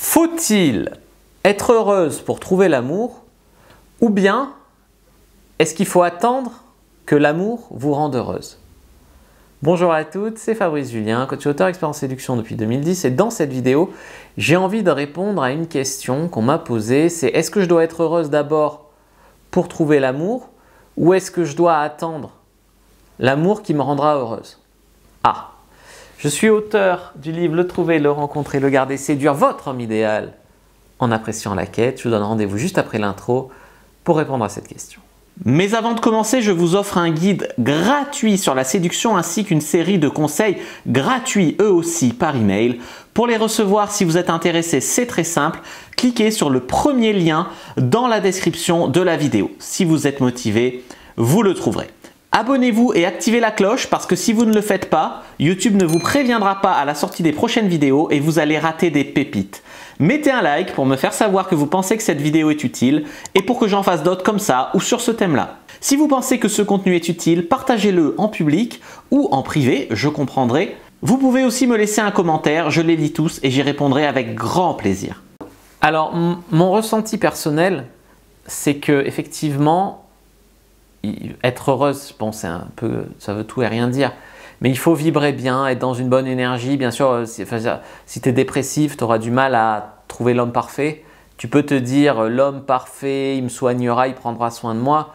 Faut-il être heureuse pour trouver l'amour ou bien est-ce qu'il faut attendre que l'amour vous rende heureuse? Bonjour à toutes, c'est Fabrice Julien, coach auteur expert en séduction depuis 2010 et dans cette vidéo, j'ai envie de répondre à une question qu'on m'a posée, c'est est-ce que je dois être heureuse d'abord pour trouver l'amour ou est-ce que je dois attendre l'amour qui me rendra heureuse? Je suis auteur du livre Le trouver, le rencontrer, le garder, séduire votre homme idéal en appréciant la quête. Je vous donne rendez-vous juste après l'intro pour répondre à cette question. Mais avant de commencer, je vous offre un guide gratuit sur la séduction ainsi qu'une série de conseils gratuits eux aussi par email. Pour les recevoir, si vous êtes intéressé, c'est très simple. Cliquez sur le premier lien dans la description de la vidéo. Si vous êtes motivé, vous le trouverez. Abonnez-vous et activez la cloche parce que si vous ne le faites pas, YouTube ne vous préviendra pas à la sortie des prochaines vidéos et vous allez rater des pépites. Mettez un like pour me faire savoir que vous pensez que cette vidéo est utile et pour que j'en fasse d'autres comme ça ou sur ce thème-là. Si vous pensez que ce contenu est utile, partagez-le en public ou en privé, je comprendrai. Vous pouvez aussi me laisser un commentaire, je les lis tous et j'y répondrai avec grand plaisir. Alors, mon ressenti personnel, c'est que effectivement, être heureuse, bon, c'est un peu, ça veut tout et rien dire, mais il faut vibrer bien, être dans une bonne énergie. Bien sûr, si tu es dépressif, tu auras du mal à trouver l'homme parfait. Tu peux te dire, l'homme parfait, il me soignera, il prendra soin de moi.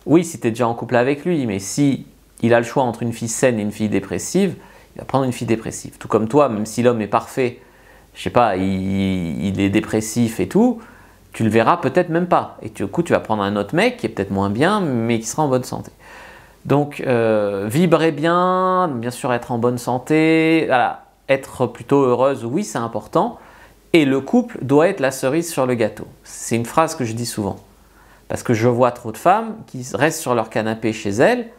Oui, si tu es déjà en couple avec lui, mais si il a le choix entre une fille saine et une fille dépressive, il va prendre une fille dépressive. Tout comme toi, même si l'homme est parfait, je sais pas, il est dépressif et tout, tu le verras peut-être même pas. Et du coup, tu vas prendre un autre mec qui est peut-être moins bien, mais qui sera en bonne santé. Donc, vibrer bien sûr être en bonne santé, voilà, être plutôt heureuse, oui, c'est important. Et le couple doit être la cerise sur le gâteau. C'est une phrase que je dis souvent. Parce que je vois trop de femmes qui restent sur leur canapé chez elles,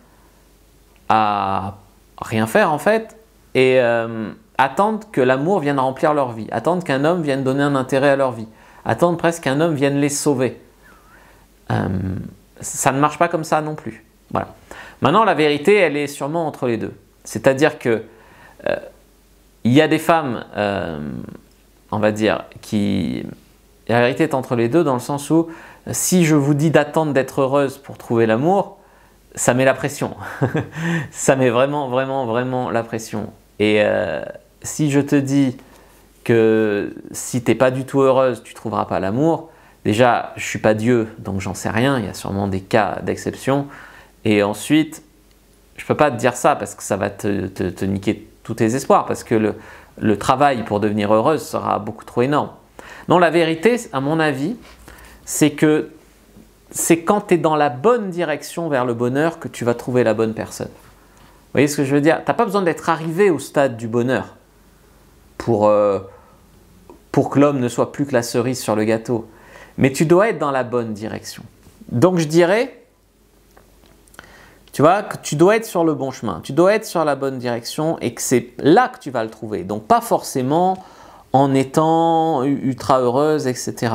à rien faire en fait, et attendent que l'amour vienne remplir leur vie, attendent qu'un homme vienne donner un intérêt à leur vie, attendre presque qu'un homme vienne les sauver. Ça ne marche pas comme ça non plus. Voilà. Maintenant, la vérité, elle est sûrement entre les deux. C'est-à-dire que il y a des femmes, on va dire, qui... La vérité est entre les deux dans le sens où si je vous dis d'attendre d'être heureuse pour trouver l'amour, ça met la pression. Ça met vraiment la pression. Et si je te dis que si tu n'es pas du tout heureuse, tu ne trouveras pas l'amour. Déjà, je ne suis pas Dieu, donc j'en sais rien. Il y a sûrement des cas d'exception. Et ensuite, je ne peux pas te dire ça parce que ça va te niquer tous tes espoirs. Parce que le travail pour devenir heureuse sera beaucoup trop énorme. Non, la vérité, à mon avis, c'est que c'est quand tu es dans la bonne direction vers le bonheur que tu vas trouver la bonne personne. Vous voyez ce que je veux dire? Tu n'as pas besoin d'être arrivé au stade du bonheur pour que l'homme ne soit plus que la cerise sur le gâteau. Mais tu dois être dans la bonne direction. Donc je dirais, tu vois, que tu dois être sur le bon chemin. Tu dois être sur la bonne direction et que c'est là que tu vas le trouver. Donc pas forcément en étant ultra heureuse, etc.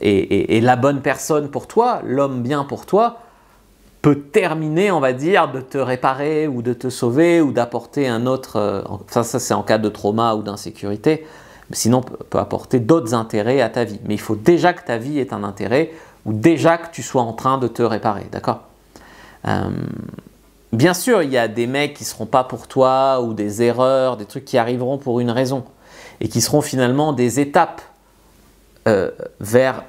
Et la bonne personne pour toi, l'homme bien pour toi, peut terminer, on va dire, de te réparer ou de te sauver ou d'apporter un autre... ça c'est en cas de trauma ou d'insécurité. Sinon, peut apporter d'autres intérêts à ta vie. Mais il faut déjà que ta vie ait un intérêt ou déjà que tu sois en train de te réparer. D'accord? Bien sûr, il y a des mecs qui ne seront pas pour toi ou des erreurs, des trucs qui arriveront pour une raison et qui seront finalement des étapes vers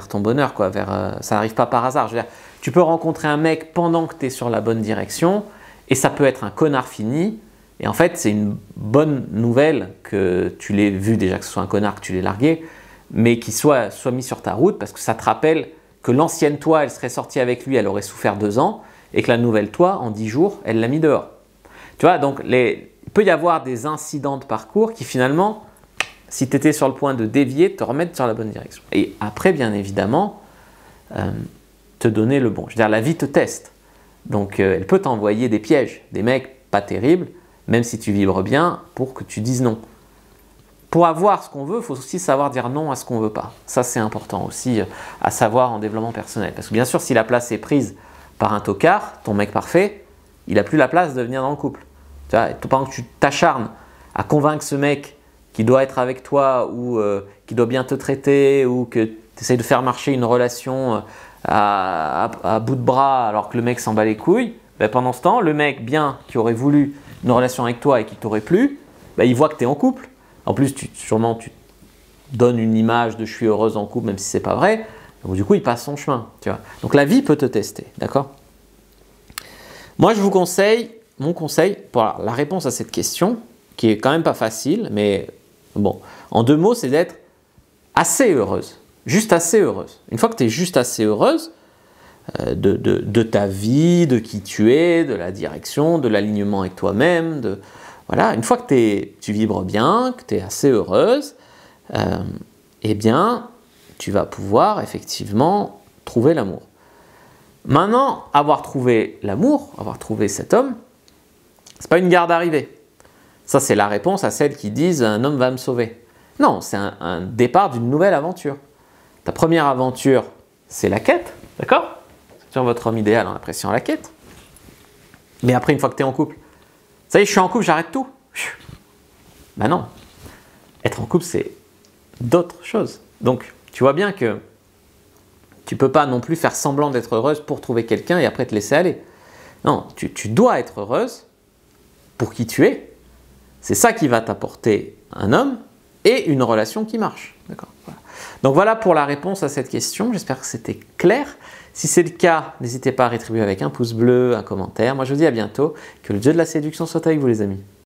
ton bonheur, quoi. Ça n'arrive pas par hasard. Je veux dire, tu peux rencontrer un mec pendant que tu es sur la bonne direction et ça peut être un connard fini. Et en fait, c'est une bonne nouvelle que tu l'aies vu déjà, que ce soit un connard, que tu l'aies largué, mais qu'il soit mis sur ta route parce que ça te rappelle que l'ancienne toi, elle serait sortie avec lui, elle aurait souffert 2 ans et que la nouvelle toi, en 10 jours, elle l'a mis dehors. Tu vois, donc il peut y avoir des incidents de parcours qui finalement, si tu étais sur le point de dévier, te remettent sur la bonne direction. Et après, bien évidemment, te donner le bon. Je veux dire, la vie te teste. Donc, elle peut t'envoyer des pièges, des mecs pas terribles, même si tu vibres bien, pour que tu dises non. Pour avoir ce qu'on veut, il faut aussi savoir dire non à ce qu'on ne veut pas. Ça, c'est important aussi à savoir en développement personnel. Parce que bien sûr, si la place est prise par un tocard, ton mec parfait, il n'a plus la place de venir dans le couple. Tu vois, pendant que tu t'acharnes à convaincre ce mec qui doit être avec toi ou qui doit bien te traiter ou que tu essayes de faire marcher une relation à bout de bras alors que le mec s'en bat les couilles, ben pendant ce temps, le mec bien qui aurait voulu une relation avec toi et qui t'aurait plu, ben il voit que tu es en couple. En plus, sûrement tu donnes une image de je suis heureuse en couple même si c'est pas vrai. Donc du coup, il passe son chemin. Tu vois. Donc la vie peut te tester, d'accord? Moi, je vous conseille, mon conseil pour la réponse à cette question, qui est quand même pas facile, mais bon, en 2 mots, c'est d'être assez heureuse, juste assez heureuse. Une fois que tu es juste assez heureuse de ta vie, de qui tu es, de la direction, de l'alignement avec toi-même, voilà, une fois que tu vibres bien, que tu es assez heureuse, eh bien, tu vas pouvoir effectivement trouver l'amour. Maintenant, avoir trouvé l'amour, avoir trouvé cet homme, c'est pas une gare d'arrivée. Ça, c'est la réponse à celles qui disent « un homme va me sauver ». Non, c'est un départ d'une nouvelle aventure. Ta première aventure, c'est la quête, d'accord? Sur votre homme idéal en appréciant la quête. Mais après, une fois que tu es en couple, ça y est, je suis en couple, j'arrête tout. Ben non. Être en couple, c'est d'autres choses. Donc, tu vois bien que tu ne peux pas non plus faire semblant d'être heureuse pour trouver quelqu'un et après te laisser aller. Non, tu dois être heureuse pour qui tu es. C'est ça qui va t'apporter un homme et une relation qui marche. D'accord. Voilà. Donc voilà pour la réponse à cette question. J'espère que c'était clair. Si c'est le cas, n'hésitez pas à rétribuer avec un pouce bleu, un commentaire. Moi, je vous dis à bientôt. Que le dieu de la séduction soit avec vous, les amis.